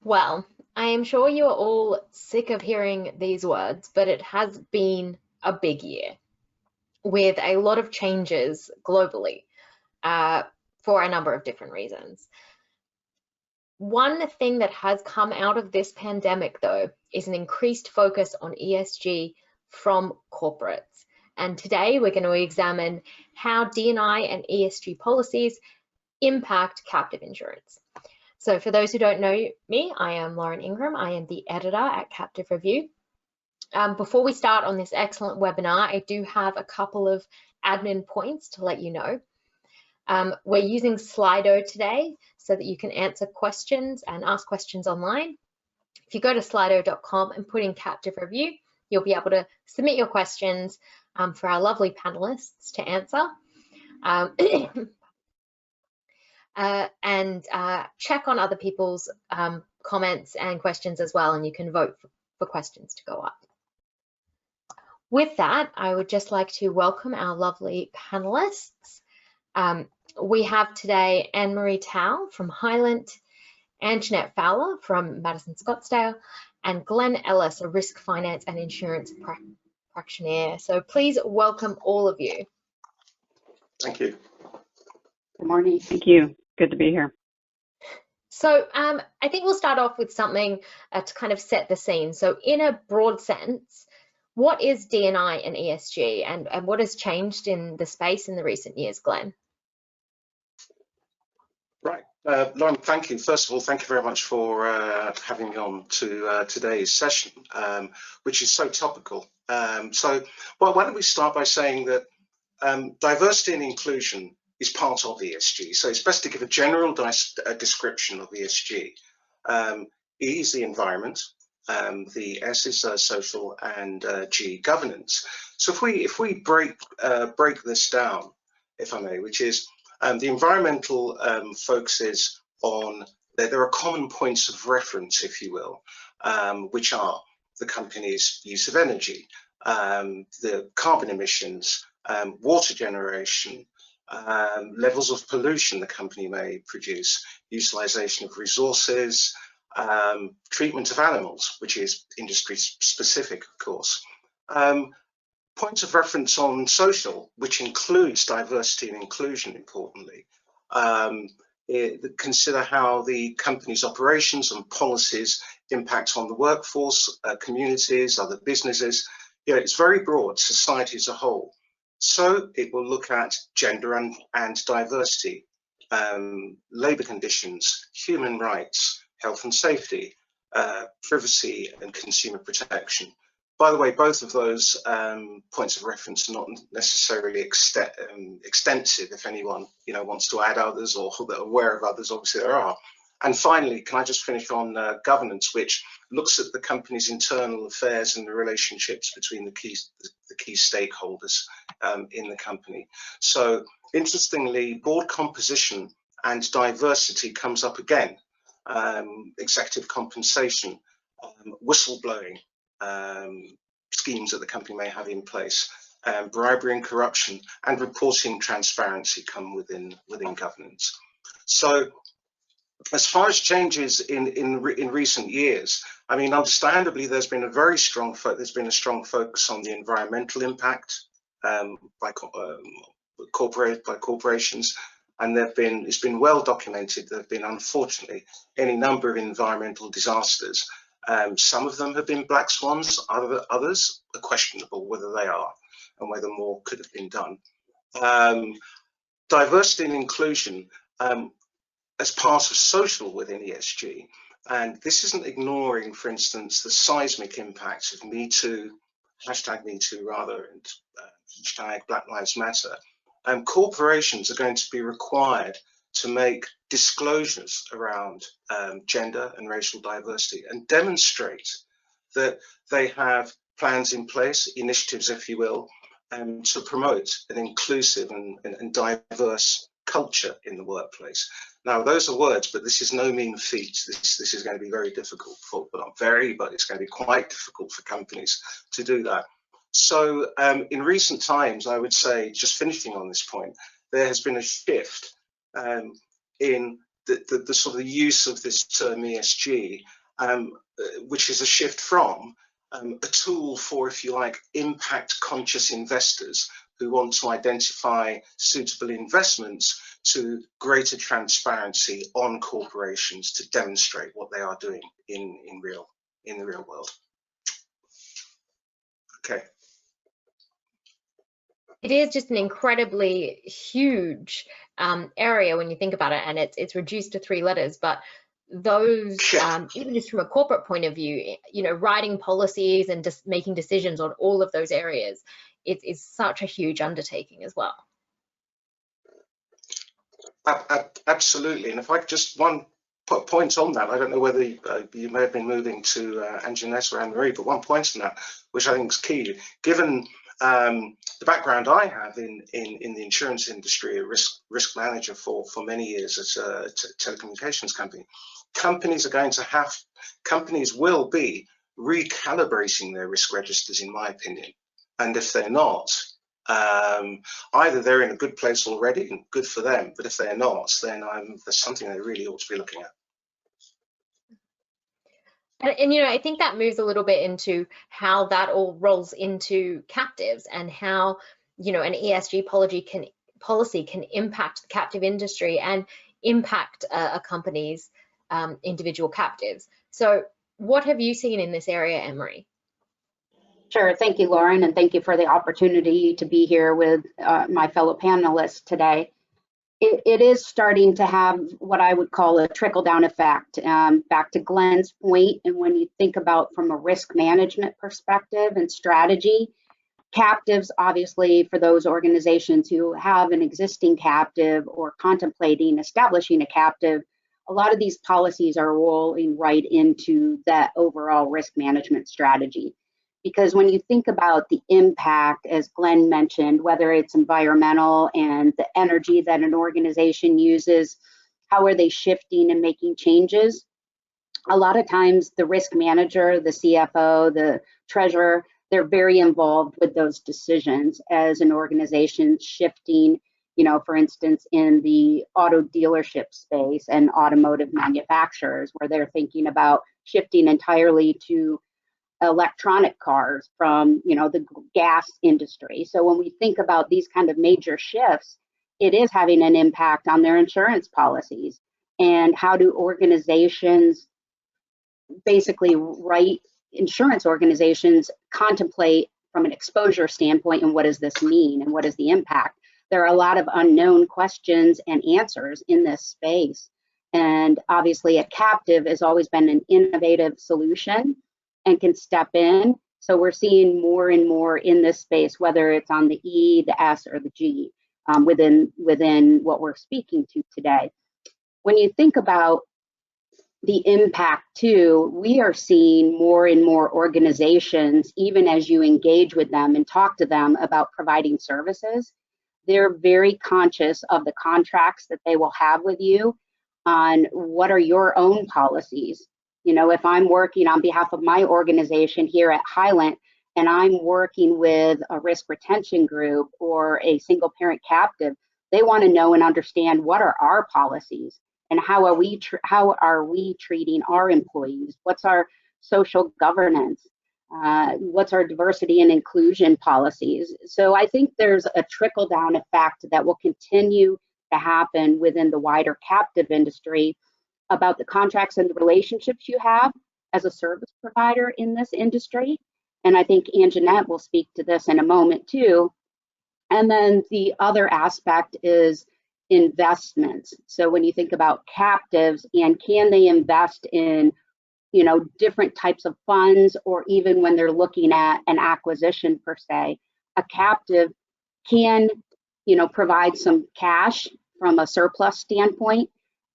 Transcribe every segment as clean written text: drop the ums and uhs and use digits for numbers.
Well, I am sure you're all sick of hearing these words, but it has been a big year with a lot of changes globally for a number of different reasons. One thing that has come out of this pandemic, though, is an increased focus on ESG from corporates. And today we're going to examine how D&I and ESG policies impact captive insurance. So for those who don't know me, I am Lauren Ingram. I am the editor at Captive Review. Before we start on this excellent webinar, I do have a couple of admin points to let you know. We're using Slido today so that you can answer questions and ask questions online. If you go to slido.com and put in Captive Review, you'll be able to submit your questions for our lovely panelists to answer. And check on other people's comments and questions as well, and you can vote for questions to go up. With that, I would just like to welcome our lovely panelists. We have today Anne-Marie Tao from Highland, Anjanette Fowler from Madison Scottsdale, and Glenn Ellis, a risk finance and insurance practitioner. So please welcome all of you. Thank you. Good morning. Thank you. Good to be here. So I think we'll start off with something to kind of set the scene. So in a broad sense, what is D&I and ESG, and what has changed in the space in the recent years, Glenn? Right. Lauren, thank you. First of all, thank you very much for having me on to today's session, which is so topical. Well, why don't we start by saying that diversity and inclusion is part of ESG. So it's best to give a general description of ESG. E is the environment, the S is social, and G, governance. So if we break this down, if I may, which is the environmental focuses on, there are common points of reference, if you will, which are the company's use of energy, the carbon emissions, water generation, levels of pollution the company may produce, utilization of resources, treatment of animals, which is industry specific, of course. Points of reference on social, which includes diversity and inclusion, importantly. Consider how the company's operations and policies impact on the workforce, communities, other businesses. It's very broad, society as a whole. So it will look at gender and diversity, labor conditions, human rights, health and safety, privacy and consumer protection. By the way, both of those points of reference are not necessarily extensive. If anyone wants to add others or are aware of others, obviously there are. And finally, can I just finish on governance, which looks at the company's internal affairs and the relationships between the key stakeholders in the company. So interestingly, board composition and diversity comes up again. Executive compensation, whistleblowing schemes that the company may have in place, bribery and corruption, and reporting transparency come within governance. So as far as changes in recent years, I mean, understandably, there's been a strong focus on the environmental impact by corporations, and it's been well documented. There have been, unfortunately, any number of environmental disasters. Some of them have been black swans. Others are questionable whether they are, and whether more could have been done. Diversity and inclusion as part of social within ESG, and this isn't ignoring, for instance, the seismic impacts of Me Too, #MeToo rather, and #Black Lives Matter. Corporations are going to be required to make disclosures around gender and racial diversity and demonstrate that they have plans in place, initiatives, if you will, to promote an inclusive and diverse culture in the workplace. Now, those are words, but this is no mean feat. This is going to be very difficult but it's going to be quite difficult for companies to do that. So in recent times, I would say, just finishing on this point, there has been a shift in the sort of use of this term ESG, which is a shift from a tool for, if you like, impact conscious investors who want to identify suitable investments, to greater transparency on corporations to demonstrate what they are doing in the real world. Okay. It is just an incredibly huge area when you think about it, and it's reduced to 3 letters, but those, even just from a corporate point of view, you know, writing policies and just making decisions on all of those areas, it is such a huge undertaking as well. Absolutely. And if I could just put point on that, I don't know whether you may have been moving to Anjanette or Anne-Marie, but one point on that, which I think is key, given the background I have in the insurance industry, a risk manager for many years at a telecommunications company, companies will be recalibrating their risk registers, in my opinion. And if they're not, either they're in a good place already and good for them, but if they're not, then there's something they really ought to be looking at. And you know, I think that moves a little bit into how that all rolls into captives, and how, you know, an ESG policy can impact the captive industry and impact a company's individual captives. So what have you seen in this area, Anne-Marie? Sure. Thank you, Lauren, and thank you for the opportunity to be here with my fellow panelists today. It is starting to have what I would call a trickle-down effect. Back to Glenn's point, and when you think about from a risk management perspective and strategy, captives, obviously, for those organizations who have an existing captive or contemplating establishing a captive, a lot of these policies are rolling right into that overall risk management strategy. Because when you think about the impact, as Glenn mentioned, whether it's environmental and the energy that an organization uses, how are they shifting and making changes? A lot of times the risk manager, the CFO, the treasurer, they're very involved with those decisions as an organization shifting, you know, for instance, in the auto dealership space and automotive manufacturers, where they're thinking about shifting entirely to electronic cars from, you know, the gas industry. So when we think about these kind of major shifts, it is having an impact on their insurance policies. And how do organizations basically insurance organizations contemplate from an exposure standpoint, and what does this mean and what is the impact? There are a lot of unknown questions and answers in this space. And obviously a captive has always been an innovative solution and can step in. So we're seeing more and more in this space, whether it's on the E, the S, or the G, within what we're speaking to today. When you think about the impact too, we are seeing more and more organizations, even as you engage with them and talk to them about providing services, they're very conscious of the contracts that they will have with you on what are your own policies. You know, if I'm working on behalf of my organization here at Hylant, and I'm working with a risk retention group or a single parent captive, they want to know and understand what are our policies and how are we treating our employees? What's our social governance? What's our diversity and inclusion policies? So I think there's a trickle down effect that will continue to happen within the wider captive industry about the contracts and the relationships you have as a service provider in this industry. And I think Anjanette will speak to this in a moment too. And then the other aspect is investments. So when you think about captives and can they invest in, you know, different types of funds, or even when they're looking at an acquisition per se, a captive can, you know, provide some cash from a surplus standpoint.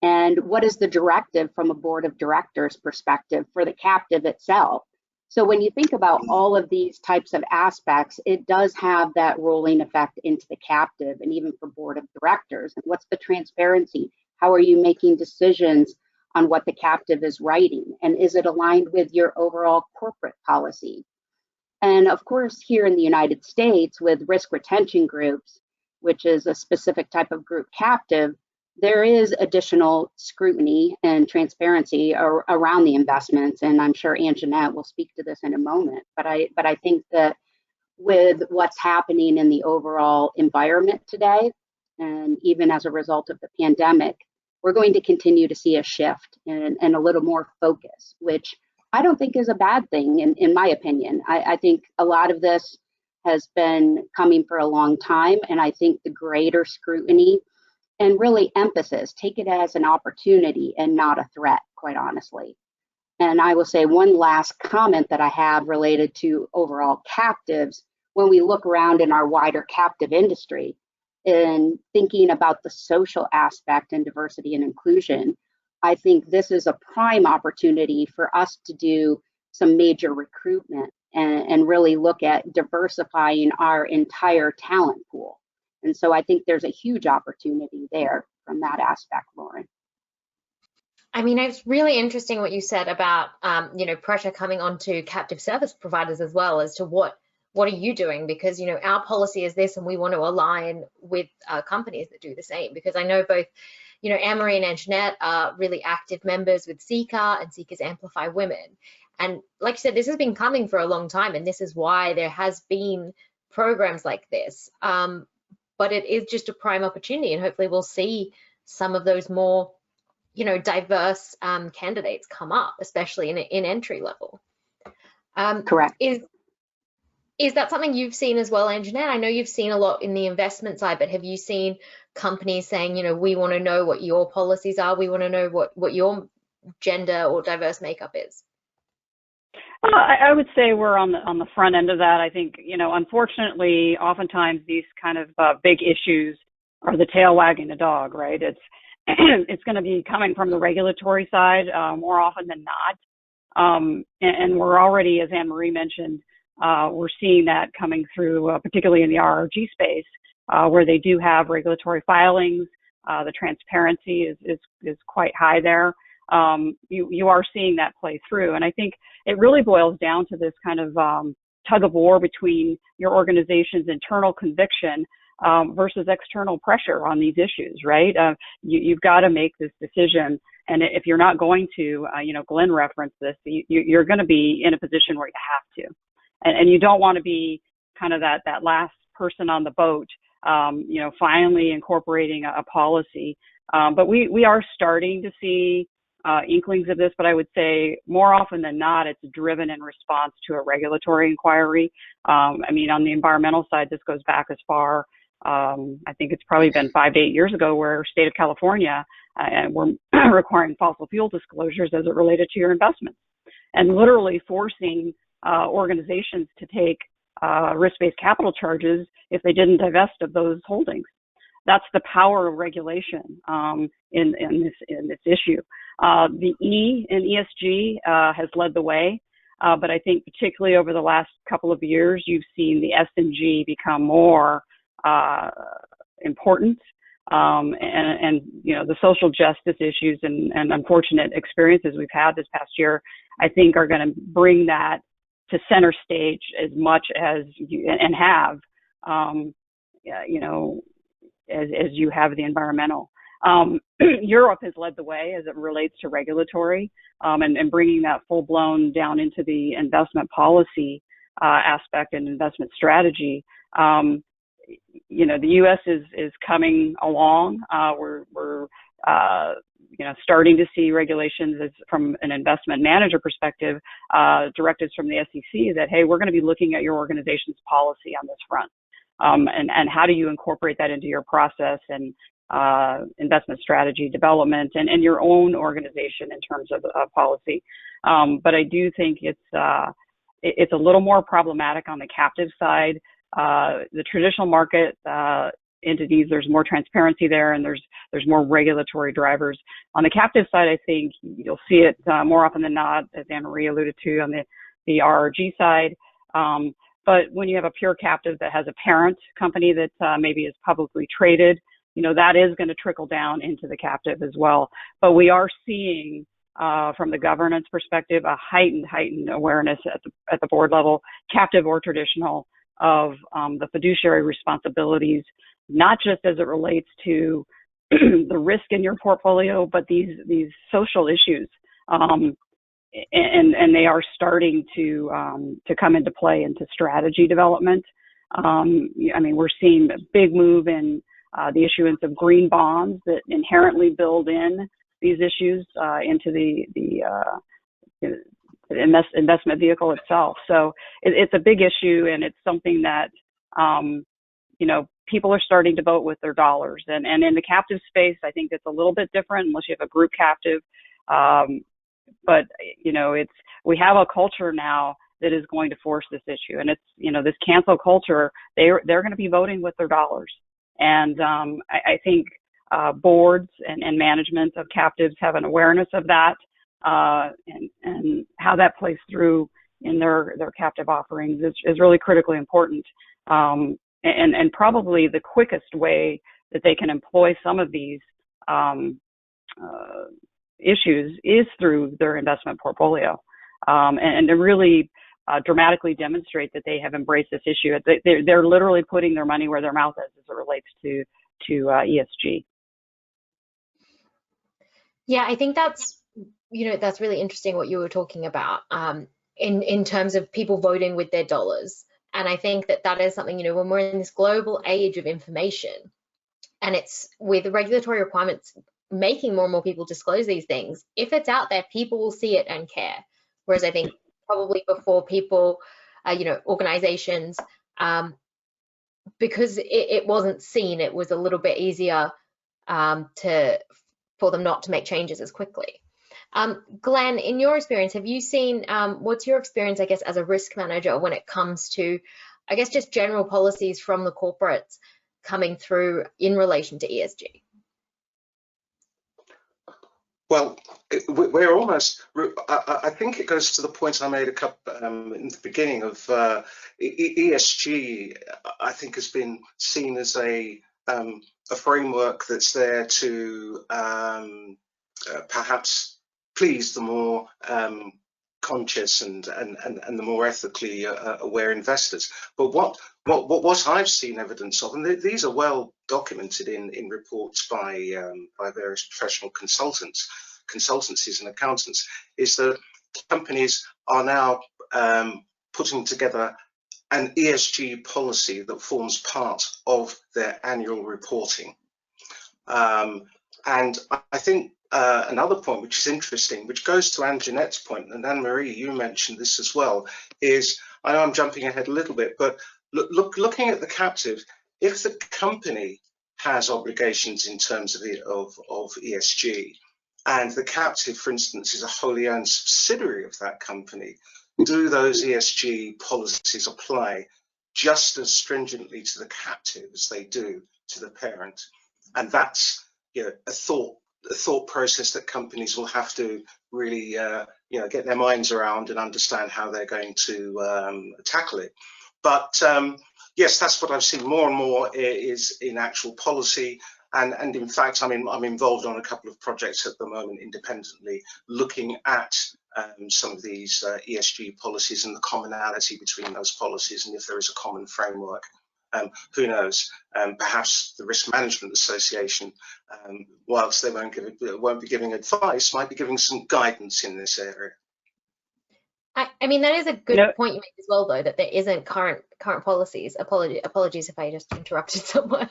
And what is the directive from a board of directors perspective for the captive itself? So when you think about all of these types of aspects, it does have that rolling effect into the captive and even for board of directors. And what's the transparency? How are you making decisions on what the captive is writing? And is it aligned with your overall corporate policy? And of course, here in the United States with risk retention groups, which is a specific type of group captive, there is additional scrutiny and transparency around the investments, and I'm sure Anjanette will speak to this in a moment. But I think that with what's happening in the overall environment today, and even as a result of the pandemic, we're going to continue to see a shift and a little more focus, which I don't think is a bad thing, in my opinion. I think a lot of this has been coming for a long time, and I think the greater scrutiny and really emphasis, take it as an opportunity and not a threat, quite honestly. And I will say one last comment that I have related to overall captives. When we look around in our wider captive industry and thinking about the social aspect and diversity and inclusion, I think this is a prime opportunity for us to do some major recruitment and really look at diversifying our entire talent pool. And so I think there's a huge opportunity there from that aspect, Lauren. I mean, it's really interesting what you said about, pressure coming onto captive service providers as well as to what are you doing? Because, our policy is this and we want to align with companies that do the same. Because I know both, Anne-Marie and Anjanette are really active members with Seeker and Seekers Amplify Women. And like you said, this has been coming for a long time, and this is why there has been programs like this. But it is just a prime opportunity, and hopefully we'll see some of those more, diverse candidates come up, especially in entry level. Correct. Is that something you've seen as well, Anjanette? I know you've seen a lot in the investment side, but have you seen companies saying, we want to know what your policies are, we want to know what your gender or diverse makeup is? I would say we're on the front end of that. I think, unfortunately, oftentimes these kind of big issues are the tail wagging the dog, right? It's going to be coming from the regulatory side more often than not. And we're already, as Anne-Marie mentioned, we're seeing that coming through, particularly in the RRG space, where they do have regulatory filings. The transparency is quite high there. You are seeing that play through. And I think it really boils down to this kind of tug of war between your organization's internal conviction versus external pressure on these issues, right? You've got to make this decision. And if you're not going to, Glenn referenced this, you're going to be in a position where you have to. And you don't want to be kind of that last person on the boat, finally incorporating a policy. But we are starting to see inklings of this, but I would say more often than not, it's driven in response to a regulatory inquiry. On the environmental side, this goes back as far, I think it's probably been 5 to 8 years ago, where state of California were requiring fossil fuel disclosures as it related to your investments, and literally forcing organizations to take risk-based capital charges if they didn't divest of those holdings. That's the power of regulation in this issue. The E in ESG has led the way, but I think particularly over the last couple of years, you've seen the S and G become more important, and the social justice issues and unfortunate experiences we've had this past year, I think are going to bring that to center stage as much as and have, as you have the environmental. Europe has led the way as it relates to regulatory and bringing that full-blown down into the investment policy aspect and investment strategy. The U.S. is coming along. We're starting to see regulations from an investment manager perspective, directives from the SEC that, hey, we're going to be looking at your organization's policy on this front. And how do you incorporate that into your process and investment strategy development and your own organization in terms of policy. But I do think it's a little more problematic on the captive side. The traditional market entities, there's more transparency there, and there's more regulatory drivers. On the captive side, I think you'll see it more often than not, as Anne-Marie alluded to, on the RRG side. But when you have a pure captive that has a parent company that maybe is publicly traded, that is going to trickle down into the captive as well. But we are seeing, from the governance perspective, a heightened awareness at the board level, captive or traditional, of the fiduciary responsibilities, not just as it relates to the risk in your portfolio, but these social issues, and they are starting to come into play into strategy development. I mean, we're seeing a big move in the issuance of green bonds that inherently build in these issues into the investment vehicle itself. So it's a big issue, and it's something that people are starting to vote with their dollars. And in the captive space, I think it's a little bit different unless you have a group captive. But we have a culture now that is going to force this issue, and it's this cancel culture. They're going to be voting with their dollars, and I think boards and management of captives have an awareness of that, and how that plays through in their captive offerings is really critically important. And probably the quickest way that they can employ some of these issues is through their investment portfolio, and to really dramatically demonstrate that they have embraced this issue. They're literally putting their money where their mouth is as it relates to ESG. Yeah, I think that's really interesting what you were talking about in terms of people voting with their dollars. And I think that is something, when we're in this global age of information, and it's with regulatory requirements making more and more people disclose these things, if it's out there, people will see it and care. Whereas I think probably before people, organizations, because it wasn't seen, it was a little bit easier for them not to make changes as quickly. Glenn, in your experience, have you seen, what's your experience, I guess, as a risk manager when it comes to, I guess, just general policies from the corporates coming through in relation to ESG? Well, we're almost, I think it goes to the point I made in the beginning of ESG, I think has been seen as a framework that's there to perhaps please the more conscious and the more ethically aware investors. But what I've seen evidence of, and these are well documented in reports by various professional consultancies and accountants, is that companies are now putting together an ESG policy that forms part of their annual reporting. And I think another point which is interesting, which goes to Ann-Jeanette's point, and Anne-Marie, you mentioned this as well, is, I know I'm jumping ahead a little bit, but looking at the captive, if the company has obligations in terms of ESG, and the captive, for instance, is a wholly owned subsidiary of that company, do those ESG policies apply just as stringently to the captive as they do to the parent? And that's a thought process that companies will have to really get their minds around and understand how they're going to tackle it. But yes, that's what I've seen more and more is in actual policy. And in fact, I'm involved on a couple of projects at the moment independently, looking at some of these ESG policies and the commonality between those policies, and if there is a common framework. Who knows? Perhaps the Risk Management Association, whilst they won't be giving advice, might be giving some guidance in this area. I mean, that is a good point you make as well, though, that there isn't current policies. Apologies if I just interrupted someone.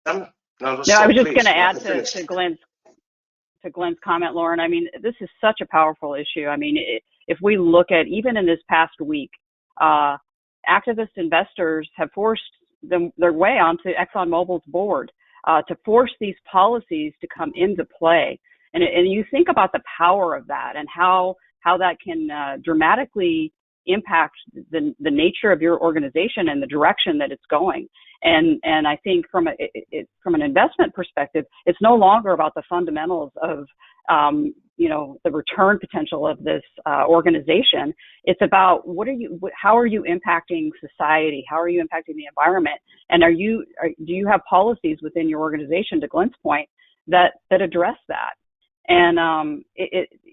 No, I was just going to add to Glenn's comment, Lauren. I mean, this is such a powerful issue. I mean, if we look at, even in this past week, activist investors have forced their way onto ExxonMobil's board to force these policies to come into play. And you think about the power of that and how that can dramatically impact the nature of your organization and the direction that it's going. And I think from an investment perspective, it's no longer about the fundamentals of the return potential of this organization. It's about how are you impacting society? How are you impacting the environment? And do you have policies within your organization, to Glenn's point, that address that? And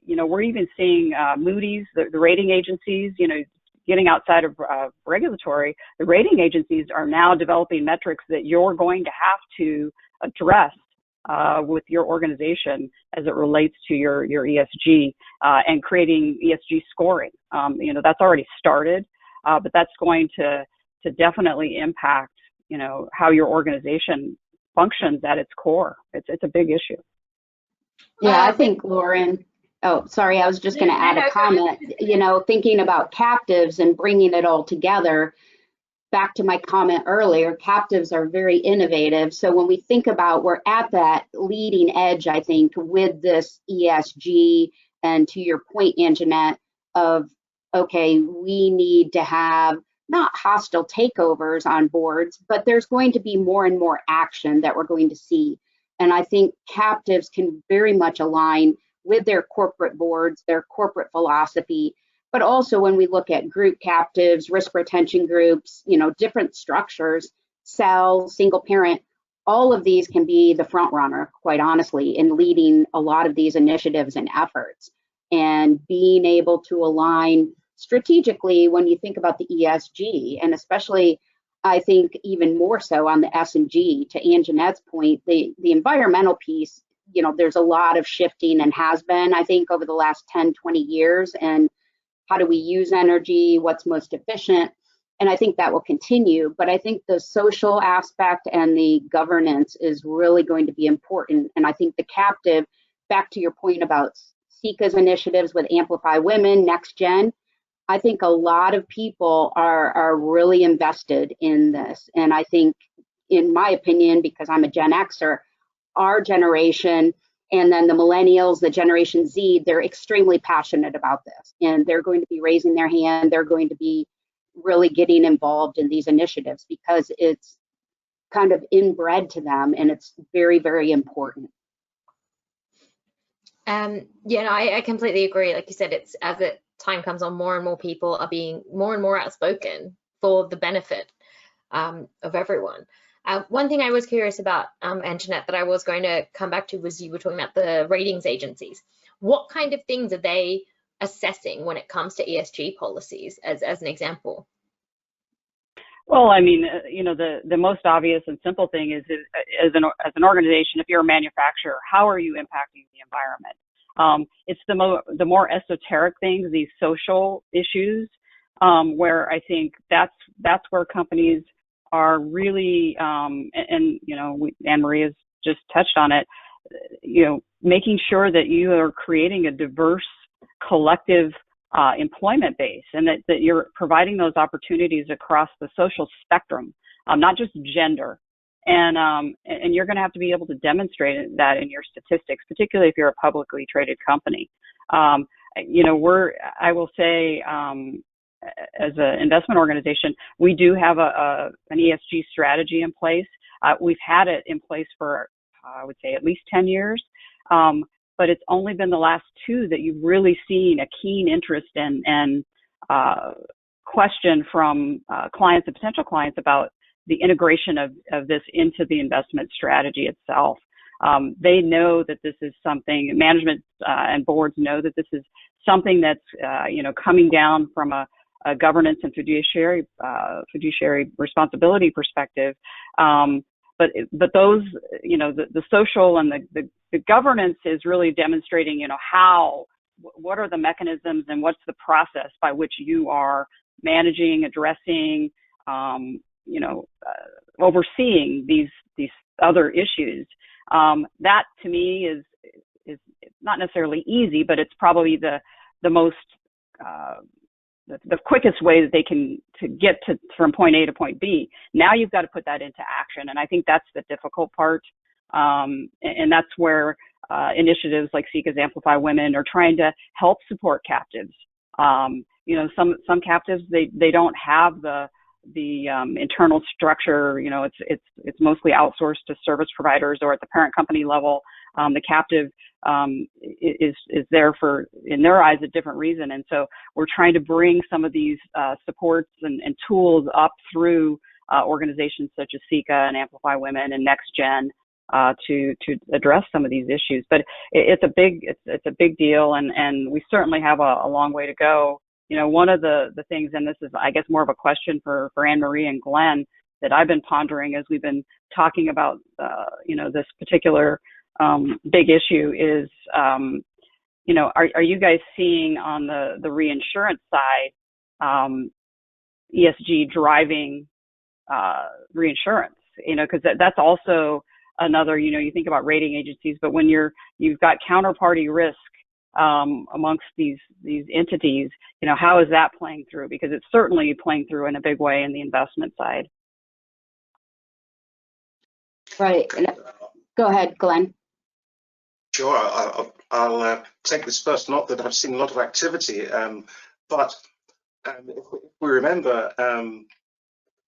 we're even seeing Moody's, the rating agencies, getting outside of regulatory, the rating agencies are now developing metrics that you're going to have to address with your organization as it relates to your ESG and creating ESG scoring. That's already started, but that's going to definitely impact, how your organization functions at its core. It's a big issue. Yeah, I think, Lauren, oh, sorry, I was just going to add a comment, thinking about captives and bringing it all together. Back to my comment earlier, captives are very innovative. So when we think about, we're at that leading edge, I think, with this ESG, and to your point, Anjanette, of, okay, we need to have not hostile takeovers on boards, but there's going to be more and more action that we're going to see. And I think captives can very much align with their corporate boards, their corporate philosophy, but also when we look at group captives, risk retention groups, different structures, cell, single parent, all of these can be the front runner, quite honestly, in leading a lot of these initiatives and efforts. And being able to align strategically when you think about the ESG, and especially I think even more so on the S&G, to Anjanette's point, the environmental piece, there's a lot of shifting and has been, I think, over the last 10, 20 years. And how do we use energy? What's most efficient? And I think that will continue. But I think the social aspect and the governance is really going to be important. And I think the captive, back to your point about Sika's initiatives with Amplify Women, Next Gen, I think a lot of people are really invested in this. And I think, in my opinion, because I'm a Gen Xer, our generation and then the millennials, the Generation Z, they're extremely passionate about this. And they're going to be raising their hand. They're going to be really getting involved in these initiatives because it's kind of inbred to them, and it's very, very important. I completely agree. Like you said, it's as time comes on, more and more people are being more and more outspoken for the benefit of everyone. One thing I was curious about, Anjanette, that I was going to come back to was you were talking about the ratings agencies. What kind of things are they assessing when it comes to ESG policies, as an example? Well, I mean, the most obvious and simple thing is as an organization, if you're a manufacturer, how are you impacting the environment? It's the more esoteric things, these social issues, where I think that's where companies are really, Anne Marie has just touched on it, making sure that you are creating a diverse collective employment base, and that you're providing those opportunities across the social spectrum, not just gender. And you're going to have to be able to demonstrate that in your statistics, particularly if you're a publicly traded company. I will say, as an investment organization, we do have an ESG strategy in place. We've had it in place for, I would say, at least 10 years. But it's only been the last 2 that you've really seen a keen interest and question from clients and potential clients about the integration of this into the investment strategy itself. They know that this is something, management and boards know that this is something that's coming down from a governance and fiduciary responsibility perspective. But those, the social and the governance is really demonstrating, what are the mechanisms and what's the process by which you are managing, addressing, overseeing these other issues. That to me is not necessarily easy, but it's probably the most the quickest way that they can to get from point A to point B. Now you've got to put that into action, and I think that's the difficult part. And that's where initiatives like Sika's Amplify Women are trying to help support captives. Some captives they don't have the internal structure. It's mostly outsourced to service providers or at the parent company level. The captive is there for, in their eyes, a different reason. And so we're trying to bring some of these supports and tools up through organizations such as Sika and Amplify Women and Next Gen to address some of these issues. But it's a big deal, and we certainly have a long way to go. One of the things, and this is, I guess, more of a question for Anne Marie and Glenn, that I've been pondering as we've been talking about, this particular big issue is, are you guys seeing on the reinsurance side ESG driving reinsurance? Because that's also another, you think about rating agencies, but when you've got counterparty risk amongst these entities, how is that playing through? Because it's certainly playing through in a big way in the investment side. Right. Go ahead, Glenn. Sure, I'll take this first. Not that I've seen a lot of activity, but if we remember,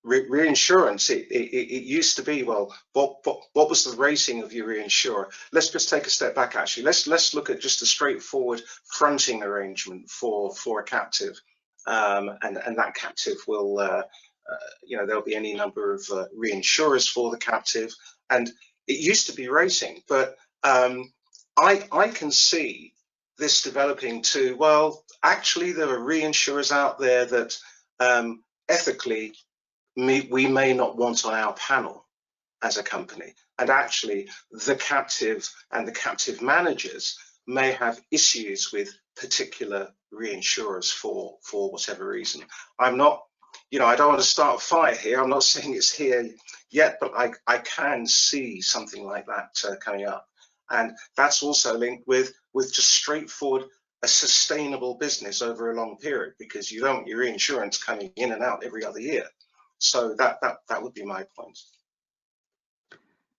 reinsurance, it used to be, well, what was the rating of your reinsurer? Let's just take a step back, actually. Let's look at just a straightforward fronting arrangement for a captive, and that captive will, there'll be any number of reinsurers for the captive, and it used to be rating, but I can see this developing to, well, actually there are reinsurers out there that ethically we may not want on our panel as a company, and actually the captive and the captive managers may have issues with particular reinsurers for whatever reason. I'm not, I don't want to start a fire here. I'm not saying it's here yet, but I can see something like that coming up, and that's also linked with just straightforward a sustainable business over a long period, because you don't want your reinsurance coming in and out every other year. So that would be my point.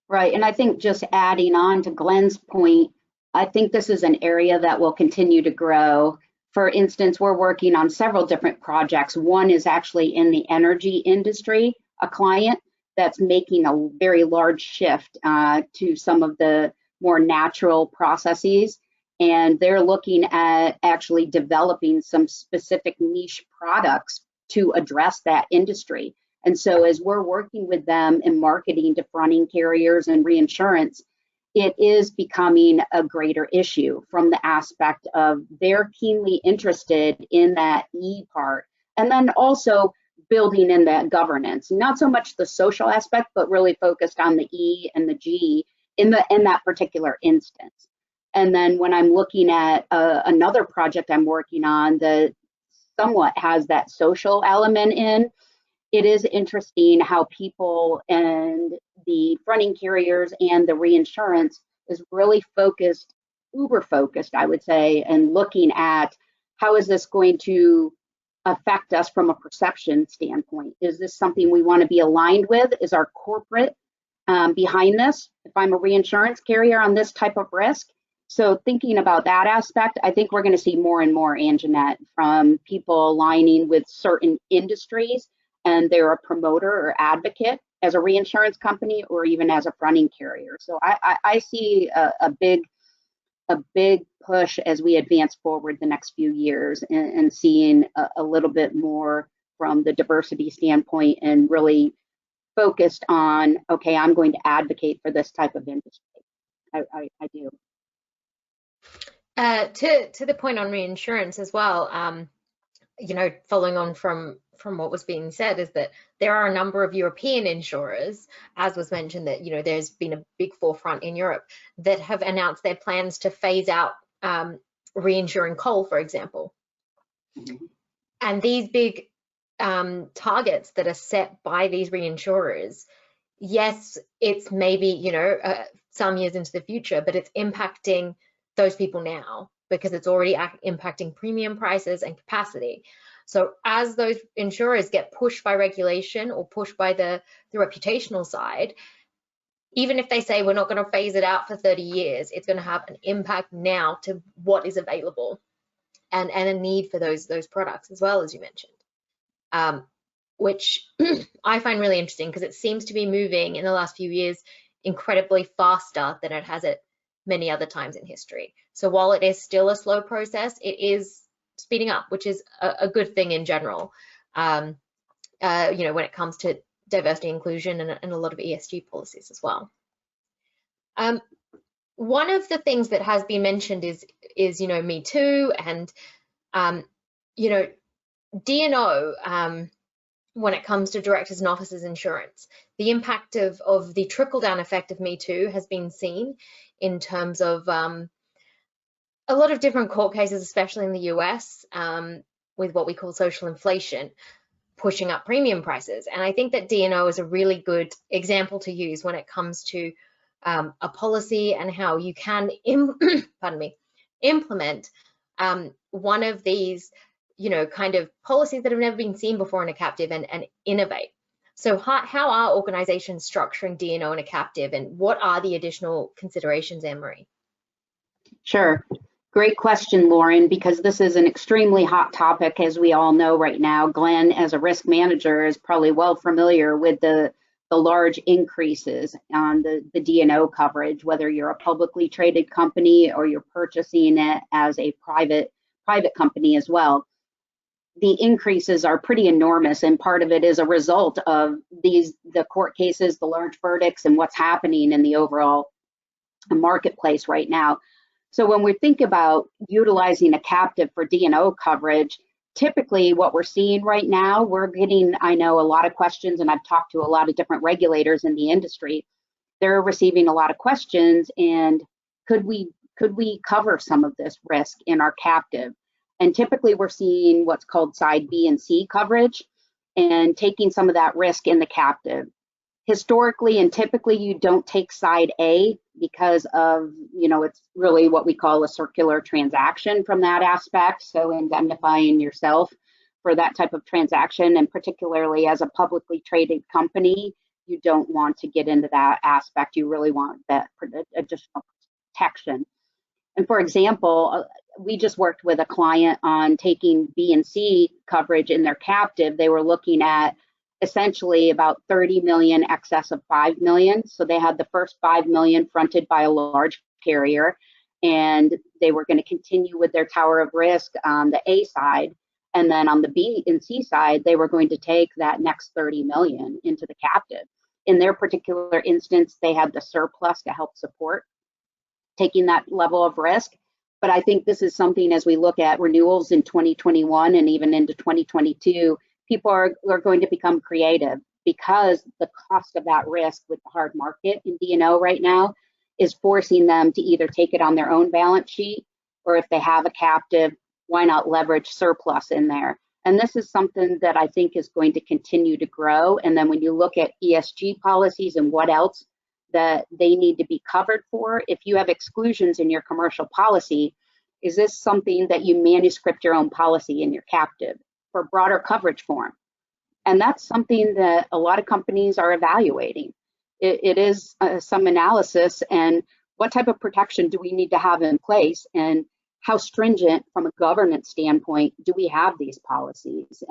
Right, and I think just adding on to Glenn's point, I think this is an area that will continue to grow. For instance, we're working on several different projects. One is actually in the energy industry, a client that's making a very large shift to some of the more natural processes, and they're looking at actually developing some specific niche products to address that industry. And so as we're working with them in marketing to fronting carriers and reinsurance, it is becoming a greater issue from the aspect of they're keenly interested in that E part, and then also building in that governance, not so much the social aspect, but really focused on the E and the G in that particular instance. And then when I'm looking at another project I'm working on that somewhat has that social element in, it is interesting how people and the fronting carriers and the reinsurance is really focused, uber focused, I would say, and looking at how is this going to affect us from a perception standpoint? Is this something we want to be aligned with? Is our corporate behind this? If I'm a reinsurance carrier on this type of risk? So thinking about that aspect, I think we're going to see more and more, Anjanette, from people aligning with certain industries, and they're a promoter or advocate as a reinsurance company or even as a fronting carrier. So I see a big push as we advance forward the next few years, and seeing a little bit more from the diversity standpoint, and really focused on, okay, I'm going to advocate for this type of industry. I do. To the point on reinsurance as well, following on from what was being said, is that there are a number of European insurers, as was mentioned, that there's been a big forefront in Europe that have announced their plans to phase out reinsuring coal, for example. Mm-hmm. And these big targets that are set by these reinsurers, yes, it's maybe some years into the future, but it's impacting those people now, because it's already impacting premium prices and capacity. So as those insurers get pushed by regulation or pushed by the reputational side, even if they say we're not going to phase it out for 30 years, it's going to have an impact now to what is available, and a need for those products as well, as you mentioned, which I find really interesting, because it seems to be moving in the last few years incredibly faster than it has at many other times in history. So while it is still a slow process, it is speeding up, which is a good thing in general, when it comes to diversity, inclusion, and a lot of ESG policies as well. One of the things that has been mentioned is Me Too, and D&O when it comes to directors and officers insurance. the impact of the trickle-down effect of Me Too has been seen in terms of a lot of different court cases, especially in the US, with what we call social inflation, pushing up premium prices. And I think that D&O is a really good example to use when it comes to a policy and how you can implement one of these, kind of policies that have never been seen before in a captive and innovate. So how are organizations structuring D&O in a captive, and what are the additional considerations, Anne-Marie? Sure. Great question, Lauren, because this is an extremely hot topic, as we all know right now. Glenn, as a risk manager, is probably well familiar with the large increases on the D&O coverage, whether you're a publicly traded company or you're purchasing it as a private company as well. The increases are pretty enormous, and part of it is a result of the court cases, the large verdicts, and what's happening in the overall marketplace right now. So when we think about utilizing a captive for D&O coverage, typically what we're seeing right now, we're getting, I know, a lot of questions, and I've talked to a lot of different regulators in the industry. They're receiving a lot of questions, and could we cover some of this risk in our captive? And typically we're seeing what's called side B and C coverage and taking some of that risk in the captive. Historically and typically you don't take side A because of, it's really what we call a circular transaction from that aspect. So indemnifying yourself for that type of transaction, and particularly as a publicly traded company, you don't want to get into that aspect. You really want that additional protection. And for example, we just worked with a client on taking B and C coverage in their captive. They were looking at essentially about 30 million excess of 5 million. So they had the first 5 million fronted by a large carrier, and they were going to continue with their tower of risk on the A side. And then on the B and C side, they were going to take that next 30 million into the captive. In their particular instance, they had the surplus to help support taking that level of risk. But I think this is something, as we look at renewals in 2021 and even into 2022, people are going to become creative, because the cost of that risk with the hard market in D&O right now is forcing them to either take it on their own balance sheet, or if they have a captive, why not leverage surplus in there? And this is something that I think is going to continue to grow. And then when you look at ESG policies and what else that they need to be covered for, if you have exclusions in your commercial policy, is this something that you manuscript your own policy in your captive for broader coverage form? And that's something that a lot of companies are evaluating. It is some analysis, and what type of protection do we need to have in place, and how stringent from a governance standpoint do we have these policies?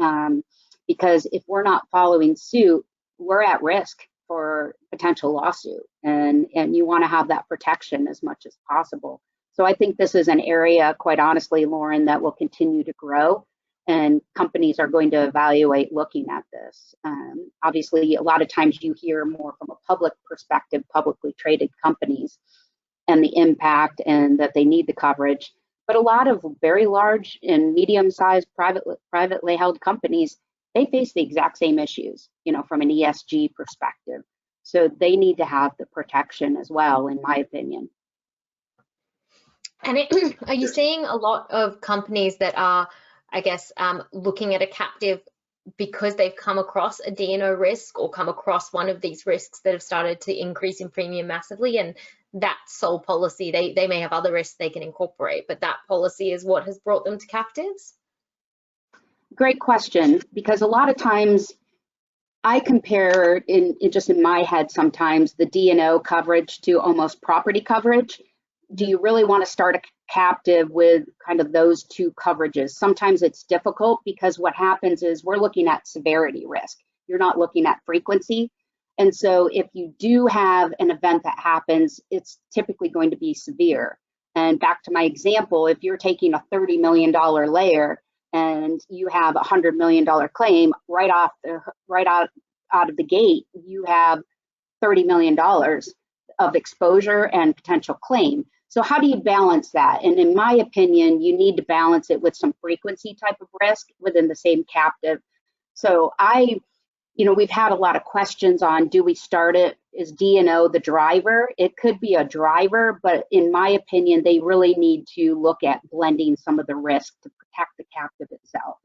Because if we're not following suit, we're at risk for potential lawsuit, and you want to have that protection as much as possible. So I think this is an area, quite honestly, Lauren, that will continue to grow, and companies are going to evaluate looking at this. Obviously, a lot of times you hear more from a public perspective, publicly traded companies, and the impact and that they need the coverage. But a lot of very large and medium-sized privately held companies, they face the exact same issues, from an ESG perspective. So they need to have the protection as well, in my opinion. And are you seeing a lot of companies that are, I guess, looking at a captive because they've come across a D&O risk or come across one of these risks that have started to increase in premium massively, and that sole policy, they may have other risks they can incorporate, but that policy is what has brought them to captives? Great question, because a lot of times I compare, in my head sometimes, the D&O coverage to almost property coverage. Do you really want to start a captive with kind of those two coverages? Sometimes it's difficult, because what happens is we're looking at severity risk. You're not looking at frequency. And so if you do have an event that happens, it's typically going to be severe. And back to my example, if you're taking a $30 million layer and you have a $100 million claim, right out of the gate, you have $30 million of exposure and potential claim. So how do you balance that? And in my opinion, you need to balance it with some frequency type of risk within the same captive. So you know, we've had a lot of questions on, do we start it? Is D&O the driver? It could be a driver, but in my opinion, they really need to look at blending some of the risk to protect the captive itself,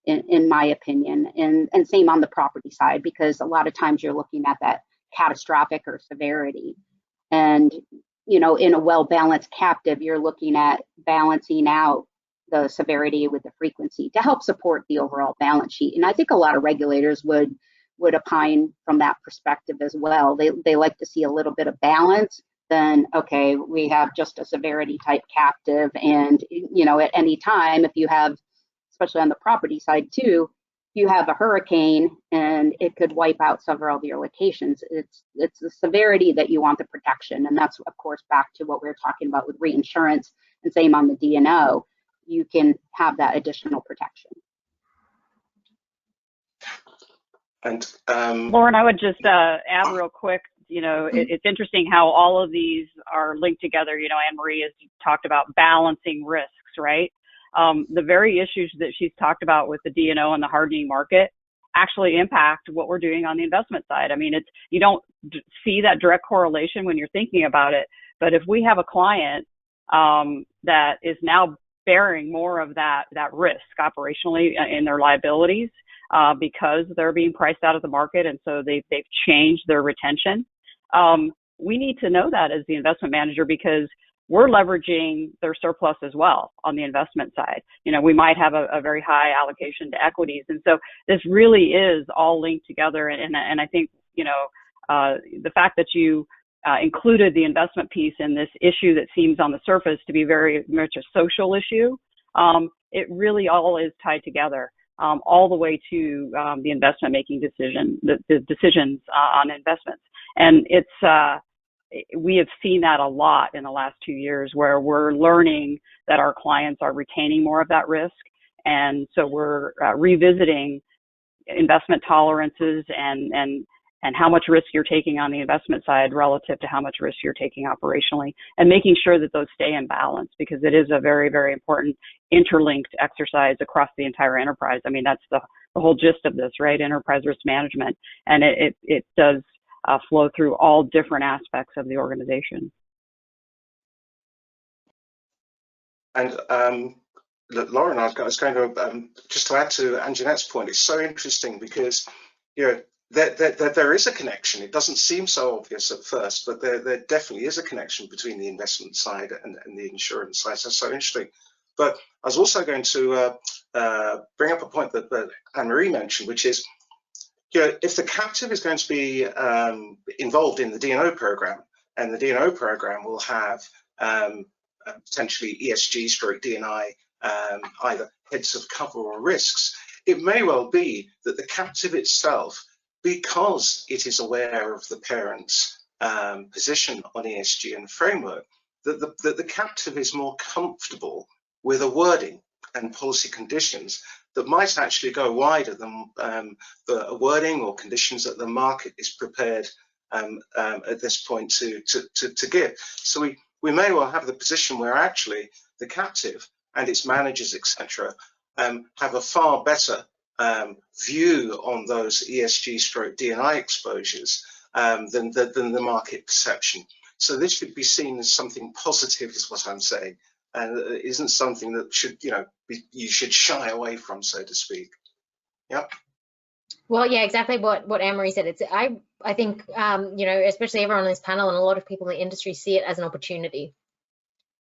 in my opinion. And same on the property side, because a lot of times you're looking at that catastrophic or severity. And, you know, in a well-balanced captive, you're looking at balancing out the severity with the frequency to help support the overall balance sheet. And I think a lot of regulators would opine from that perspective as well. They like to see a little bit of balance. Then, okay, we have just a severity type captive, and you know, at any time, if you have, especially on the property side too, you have a hurricane and it could wipe out several of your locations. It's the severity that you want the protection, and that's of course back to what we were talking about with reinsurance, and same on the D&O. You can have that additional protection. And Lauren, I would just add real quick, you know, it's interesting how all of these are linked together. You know, Anne Marie has talked about balancing risks, right? The very issues that she's talked about with the D&O and the hardening market actually impact what we're doing on the investment side. I mean, you don't see that direct correlation when you're thinking about it, but if we have a client that is now bearing more of that risk operationally in their liabilities, because they're being priced out of the market, and so they've changed their retention. We need to know that as the investment manager, because we're leveraging their surplus as well on the investment side. You know, we might have a very high allocation to equities, and so this really is all linked together. And I think, you know, the fact that you included the investment piece in this issue that seems on the surface to be very much a social issue, it really all is tied together. All the way to the investment making decision, the decisions on investments. And we have seen that a lot in the last 2 years, where we're learning that our clients are retaining more of that risk. And so we're revisiting investment tolerances and how much risk you're taking on the investment side relative to how much risk you're taking operationally, and making sure that those stay in balance, because it is a very, very important interlinked exercise across the entire enterprise. I mean, that's the whole gist of this, right? Enterprise risk management. And it does flow through all different aspects of the organization. And look, Lauren, I was going to just to add to Anjanette's point. It's so interesting because, you know, there is a connection. It doesn't seem so obvious at first, but there definitely is a connection between the investment side and the insurance side. So, so interesting. But I was also going to bring up a point that Anne Marie mentioned, which is, you know, if the captive is going to be involved in the D&O program, and the D&O program will have potentially ESG stroke D&I, either heads of cover or risks, it may well be that the captive itself, because it is aware of the parent's position on ESG and framework, that the captive is more comfortable with a wording and policy conditions that might actually go wider than the wording or conditions that the market is prepared at this point to give. So we may well have the position where actually the captive and its managers, etc., have a far better view on those ESG stroke D&I exposures than the market perception. So this should be seen as something positive, is what I'm saying, and it isn't something that should, you know, you should shy away from, so to speak. Yep. Well, yeah, exactly what Anne-Marie said. It's I think you know, especially everyone on this panel and a lot of people in the industry see it as an opportunity.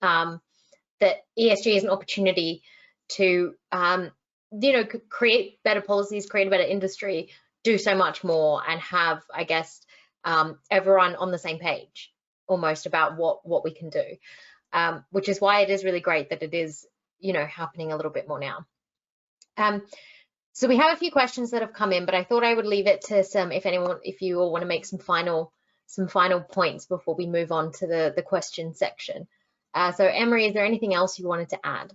That ESG is an opportunity to you know, create better policies, create a better industry, do so much more, and have, I guess, everyone on the same page almost about what we can do, which is why it is really great that it is, you know, happening a little bit more now. So we have a few questions that have come in, but I thought I would leave it to if you all want to make some final points before we move on to the question section. So Anne-Marie, is there anything else you wanted to add?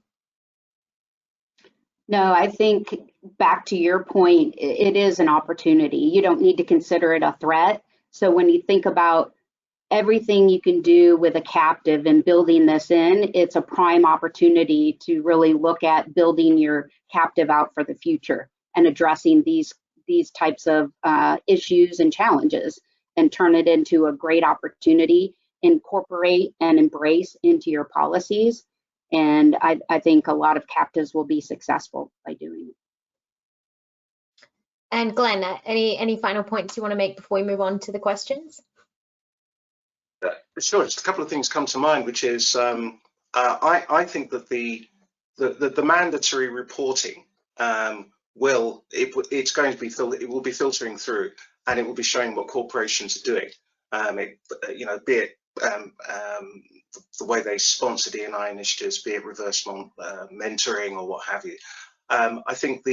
No, I think back to your point, it is an opportunity. You don't need to consider it a threat. So when you think about everything you can do with a captive and building this in, it's a prime opportunity to really look at building your captive out for the future and addressing these these types of issues and challenges and turn it into a great opportunity, incorporate and embrace into your policies. And I think a lot of captives will be successful by doing it. And Glenn, any final points you want to make before we move on to the questions? Sure, just a couple of things come to mind, which is I think that the mandatory reporting it's going to be it will be filtering through, and it will be showing what corporations are doing. Be it the way they sponsor D&I initiatives, be it reverse mentoring or what have you. I think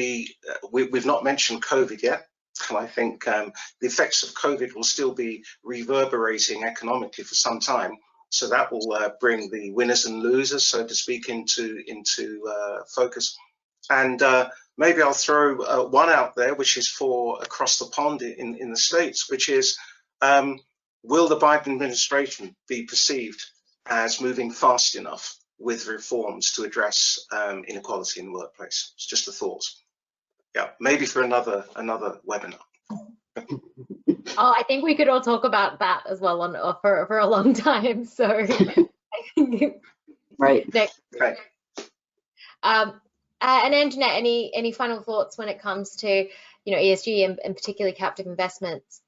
we've not mentioned COVID yet, and I think the effects of COVID will still be reverberating economically for some time. So that will bring the winners and losers, so to speak, into focus. And maybe I'll throw one out there, which is for across the pond in the States, which is, will the Biden administration be perceived as moving fast enough with reforms to address inequality in the workplace? It's just a thought. Yeah, maybe for another webinar. Oh, I think we could all talk about that as well for a long time. So, right. Next. Okay. And Anjanette, any final thoughts when it comes to ESG and particularly captive investments?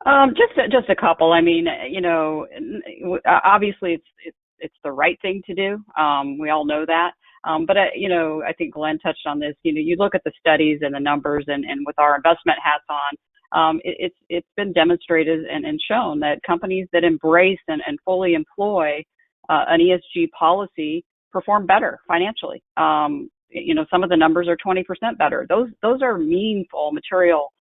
Just a couple. I mean, obviously it's the right thing to do. We all know that. But I think Glenn touched on this. You look at the studies and the numbers, and with our investment hats on, it's been demonstrated and shown that companies that embrace and fully employ an ESG policy perform better financially. Some of the numbers are 20% better. Those are meaningful material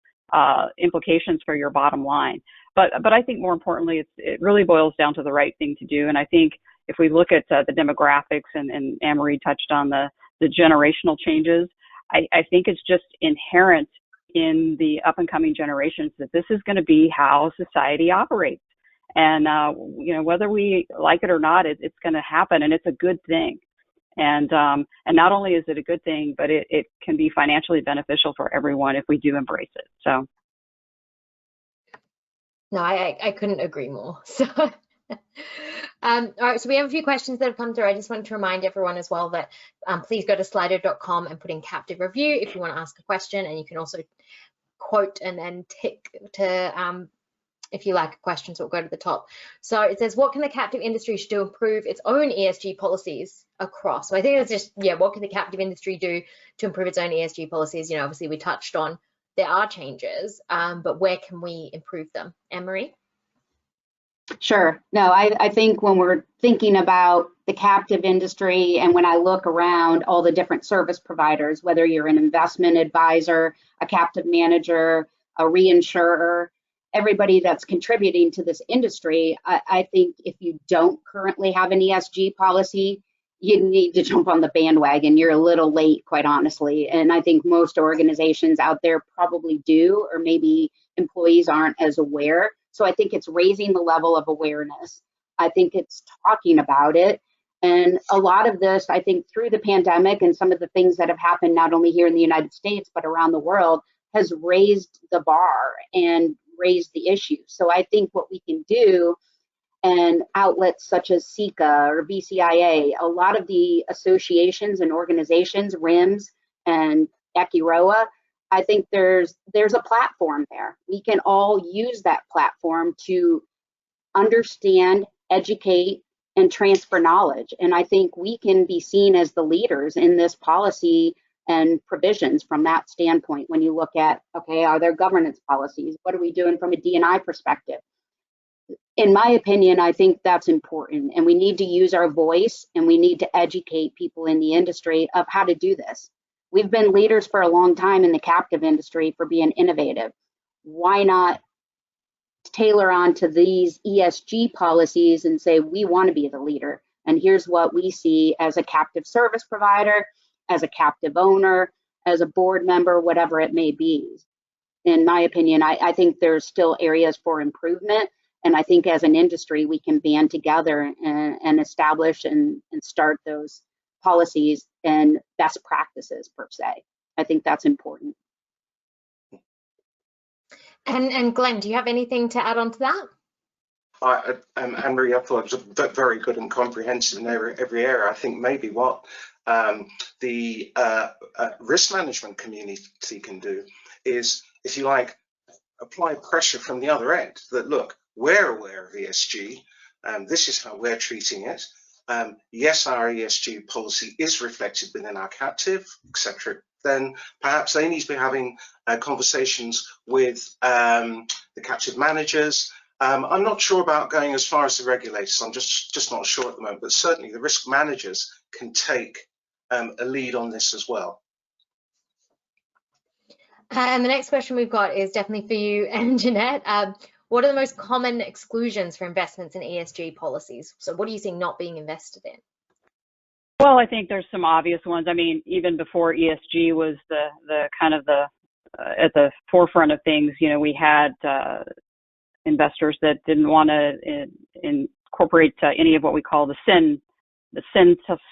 implications for your bottom line. But I think more importantly, it really boils down to the right thing to do. And I think if we look at the demographics, and Anne-Marie touched on the generational changes, I think it's just inherent in the up and coming generations that this is going to be how society operates. And, whether we like it or not, it's going to happen, and it's a good thing. And not only is it a good thing, but it can be financially beneficial for everyone if we do embrace it. So. No, I couldn't agree more. So, all right, so we have a few questions that have come through. I just wanted to remind everyone as well that please go to slido.com and put in captive review if you want to ask a question, and you can also quote and tick to if you like a question, so it'll go to the top. So it says, what can the captive industry do to improve its own ESG policies across? So I think it's just, what can the captive industry do to improve its own ESG policies? Obviously we touched on there are changes, but where can we improve them? Anne-Marie? Sure. No, I think when we're thinking about the captive industry, and when I look around all the different service providers, whether you're an investment advisor, a captive manager, a reinsurer, everybody that's contributing to this industry, I think if you don't currently have an ESG policy, you need to jump on the bandwagon. You're a little late, quite honestly. And I think most organizations out there probably do, or maybe employees aren't as aware. So I think it's raising the level of awareness. I think it's talking about it. And a lot of this, I think through the pandemic and some of the things that have happened, not only here in the United States, but around the world, has raised the bar and raised the issue. So I think what we can do, and outlets such as SICA or BCIA, a lot of the associations and organizations, RIMS and ECIROA, I think there's a platform there. We can all use that platform to understand, educate, and transfer knowledge. And I think we can be seen as the leaders in this policy and provisions from that standpoint. When you look at, okay, are there governance policies? What are we doing from a D&I perspective? In my opinion, I think that's important, and we need to use our voice, and we need to educate people in the industry of how to do this. We've been leaders for a long time in the captive industry for being innovative. Why not tailor onto these ESG policies and say, we want to be the leader, and here's what we see as a captive service provider, as a captive owner, as a board member, whatever it may be. In my opinion, I think there's still areas for improvement. And I think as an industry, we can band together and establish and start those policies and best practices per se. I think that's important. And Glenn, do you have anything to add on to that? Anne-Marie, I thought it was very good and comprehensive in every area. I think maybe what the risk management community can do is, if you like, apply pressure from the other end that, look, we're aware of ESG, this is how we're treating it. Yes, our ESG policy is reflected within our captive, etc. Then perhaps they need to be having conversations with the captive managers. I'm not sure about going as far as the regulators. I'm just not sure at the moment, but certainly the risk managers can take a lead on this as well. And the next question we've got is definitely for you and Jeanette. What are the most common exclusions for investments in ESG policies? So what are you seeing not being invested in? Well, I think there's some obvious ones. I mean, even before ESG was the kind of the at the forefront of things, you know, we had investors that didn't want to incorporate any of what we call the SIN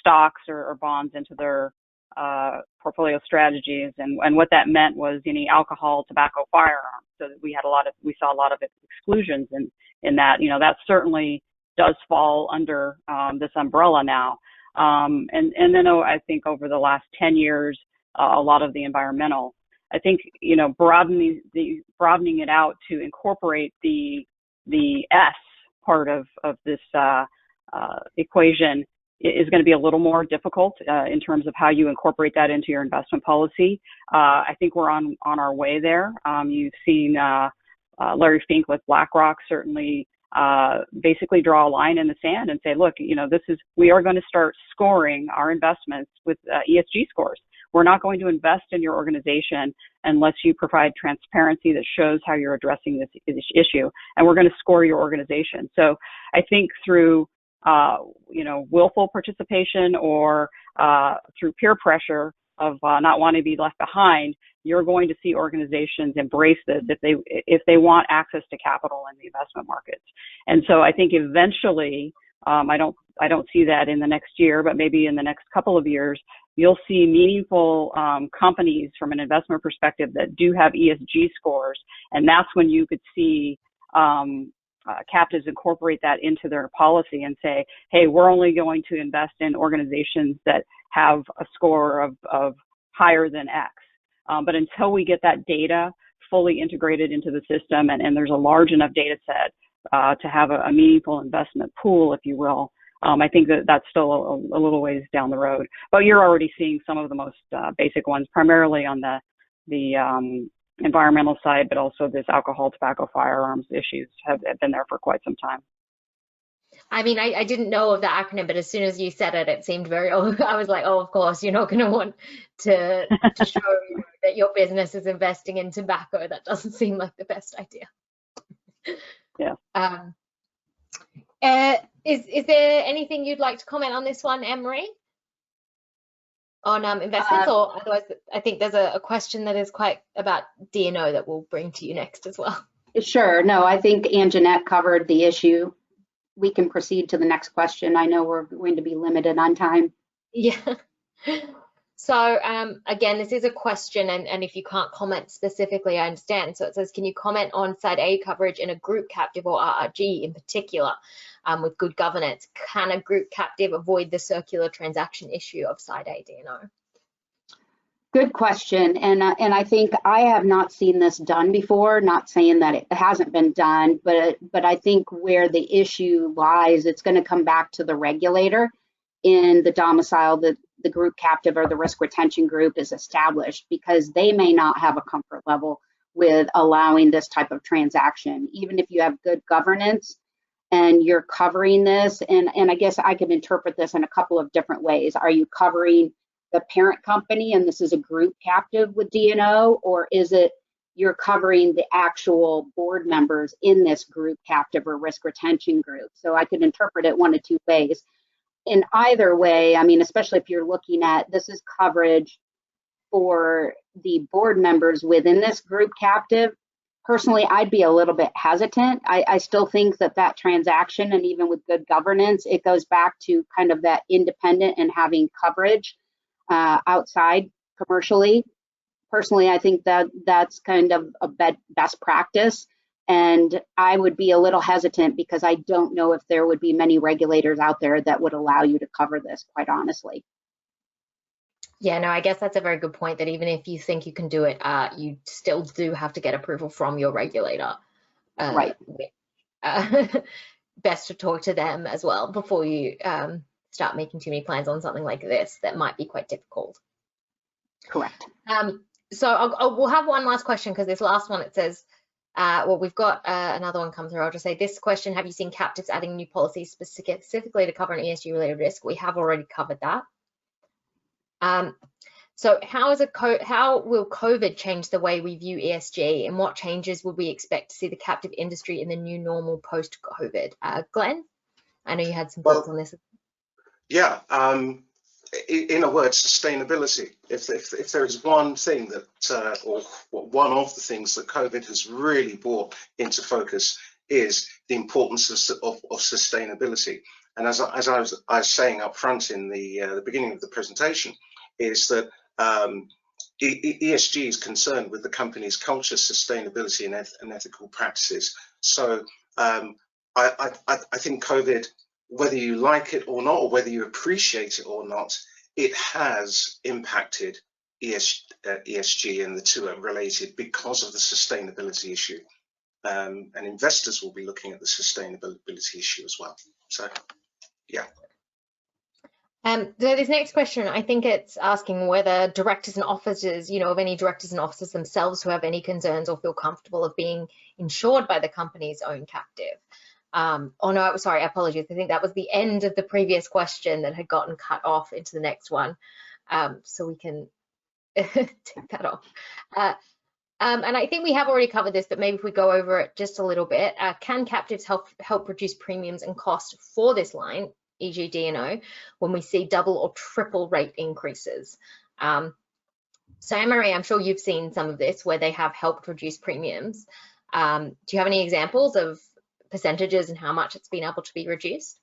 stocks or bonds into their portfolio strategies, and what that meant was any alcohol, tobacco, firearms. So we saw a lot of exclusions in that. You know, that certainly does fall under this umbrella now. And then I think over the last 10 years, a lot of the environmental. I think, you know, broadening it out to incorporate the S part of this equation is going to be a little more difficult in terms of how you incorporate that into your investment policy. I think we're on our way there. You've seen Larry Fink with BlackRock certainly basically draw a line in the sand and say, look, you know, we are going to start scoring our investments with ESG scores. We're not going to invest in your organization unless you provide transparency that shows how you're addressing this issue, and we're going to score your organization. So I think through you know, willful participation or through peer pressure of not wanting to be left behind, you're going to see organizations embrace this if they want access to capital in the investment markets. And so I think eventually, I don't see that in the next year, but maybe in the next couple of years, you'll see meaningful companies from an investment perspective that do have ESG scores, and that's when you could see captives incorporate that into their policy and say, hey, we're only going to invest in organizations that have a score of higher than X. But until we get that data fully integrated into the system, and there's a large enough data set to have a meaningful investment pool, if you will, I think that's still a little ways down the road. But you're already seeing some of the most basic ones, primarily on the environmental side, but also this alcohol, tobacco, firearms issues have been there for quite some time. I mean, I didn't know of the acronym, but as soon as you said it, it seemed very, I was like, oh, of course, you're not going to want to show that your business is investing in tobacco. That doesn't seem like the best idea. Yeah. Is there anything you'd like to comment on this one, Anne-Marie? On investments, or otherwise, I think there's a question that is quite about D&O that we'll bring to you next as well. Sure. No, I think Jeanette covered the issue. We can proceed to the next question. I know we're going to be limited on time. Yeah. So again, this is a question, and if you can't comment specifically, I understand. So it says, can you comment on Side A coverage in a group captive or RRG in particular with good governance? Can a group captive avoid the circular transaction issue of Side A D&O? Good question, and I think I have not seen this done before. Not saying that it hasn't been done, but I think where the issue lies, it's going to come back to the regulator in the domicile that the group captive or the risk retention group is established, because they may not have a comfort level with allowing this type of transaction, even if you have good governance and you're covering this. And I guess I can interpret this in a couple of different ways. Are you covering the parent company and this is a group captive with D&O, or is it you're covering the actual board members in this group captive or risk retention group? So I could interpret it one of two ways. In either way, I mean, especially if you're looking at this is coverage for the board members within this group captive, personally, I'd be a little bit hesitant. I still think that transaction, and even with good governance, it goes back to kind of that independent and having coverage outside commercially. Personally, I think that that's kind of a best practice. And I would be a little hesitant because I don't know if there would be many regulators out there that would allow you to cover this, quite honestly. Yeah, no, I guess that's a very good point, that even if you think you can do it, you still do have to get approval from your regulator. Right. Best to talk to them as well before you start making too many plans on something like this that might be quite difficult. Correct. So we'll have one last question, because this last one, it says, well, we've got another one come through. I'll just say this question: have you seen captives adding new policies specifically to cover an ESG related risk? We have already covered that. So how will COVID change the way we view ESG, and what changes would we expect to see the captive industry in the new normal post-COVID? Glenn, I know you had some thoughts on this. Yeah, in a word, sustainability. If there is one thing that, or one of the things that COVID has really brought into focus, is the importance of sustainability. And as I was saying up front in the beginning of the presentation, is that ESG is concerned with the company's culture, sustainability, and ethical practices. So I think COVID, whether you like it or not, or whether you appreciate it or not, it has impacted ESG, and the two are related because of the sustainability issue. And investors will be looking at the sustainability issue as well. So, yeah. So this next question, I think it's asking whether directors and officers, of any directors and officers themselves who have any concerns or feel comfortable of being insured by the company's own captive. Oh no, sorry, apologies. I think that was the end of the previous question that had gotten cut off into the next one. So we can take that off. And I think we have already covered this, but maybe if we go over it just a little bit, can captives help reduce premiums and cost for this line, e.g. D&O, when we see double or triple rate increases? So Anne-Marie, I'm sure you've seen some of this where they have helped reduce premiums. Do you have any examples of percentages and how much it's been able to be reduced?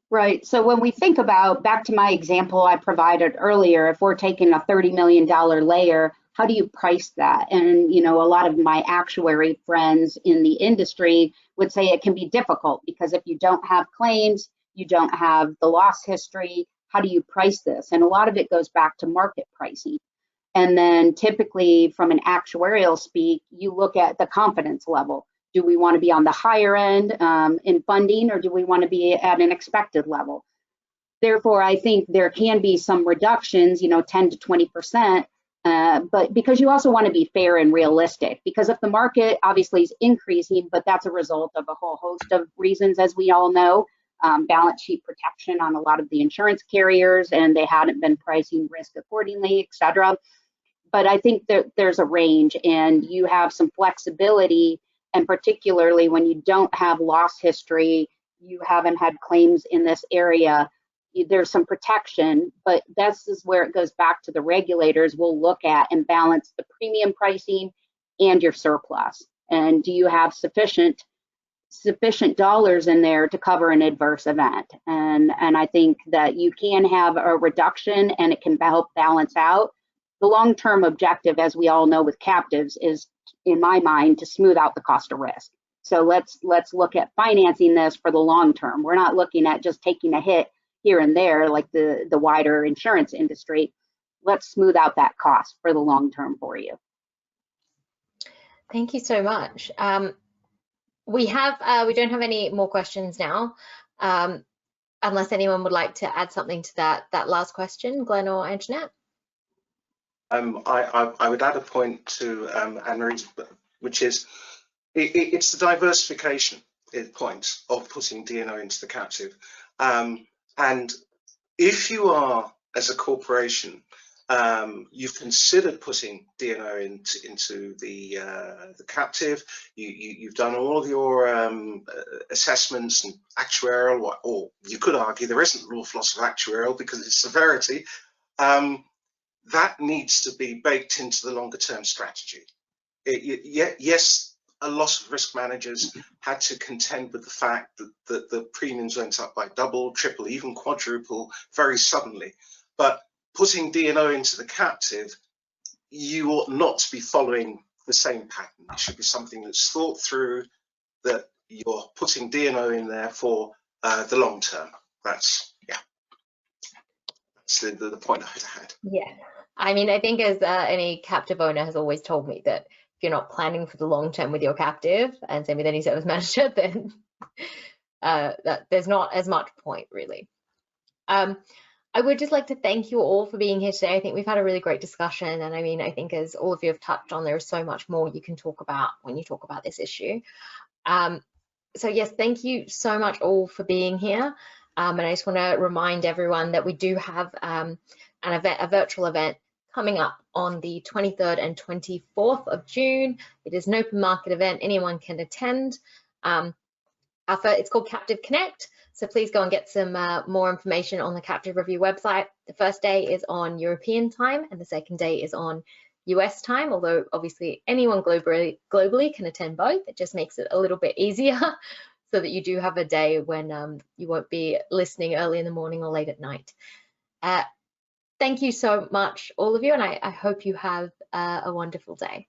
Right. So when we think about, back to my example I provided earlier, if we're taking a $30 million layer, how do you price that? And, a lot of my actuary friends in the industry would say it can be difficult, because if you don't have claims, you don't have the loss history, how do you price this? And a lot of it goes back to market pricing. And then typically from an actuarial speak, you look at the confidence level. Do we want to be on the higher end in funding, or do we want to be at an expected level? Therefore, I think there can be some reductions, 10 to 20%, but because you also want to be fair and realistic, because if the market obviously is increasing, but that's a result of a whole host of reasons, as we all know, balance sheet protection on a lot of the insurance carriers, and they hadn't been pricing risk accordingly, et cetera. But I think that there's a range, and you have some flexibility. And particularly when you don't have loss history, you haven't had claims in this area, there's some protection, but this is where it goes back to the regulators will look at and balance the premium pricing and your surplus. And do you have sufficient dollars in there to cover an adverse event? And I think that you can have a reduction and it can help balance out. The long-term objective, as we all know with captives, is, in my mind, to smooth out the cost of risk. So let's look at financing this for the long term. We're not looking at just taking a hit here and there like the wider insurance industry. Let's smooth out that cost for the long term for you. Thank you so much. We don't have any more questions now, unless anyone would like to add something to that last question, Glenn or Anjanette. I would add a point to Anne-Marie's, which is it's the diversification point of putting D&O into the captive. And if you are, as a corporation, you've considered putting D&O into the captive, you've done all of your assessments and actuarial, or you could argue there isn't an awful lot of actuarial because of its severity. That needs to be baked into the longer term strategy. Yes, a lot of risk managers had to contend with the fact that the premiums went up by double, triple, even quadruple very suddenly. But putting D&O into the captive, you ought not to be following the same pattern. It should be something that's thought through, that you're putting D&O in there for the long term. That's the point I had. Yeah, I mean, I think as any captive owner has always told me that if you're not planning for the long term with your captive, and same with any service manager, then that there's not as much point really. I would just like to thank you all for being here today. I think we've had a really great discussion, and I mean, I think as all of you have touched on, there is so much more you can talk about when you talk about this issue. So yes, thank you so much all for being here. And I just want to remind everyone that we do have a virtual event coming up on the 23rd and 24th of June. It is an open market event, anyone can attend. It's called Captive Connect, so please go and get some more information on the Captive Review website. The first day is on European time and the second day is on US time, although obviously anyone globally can attend both. It just makes it a little bit easier so that you do have a day when you won't be listening early in the morning or late at night. Thank you so much, all of you, and I hope you have a wonderful day.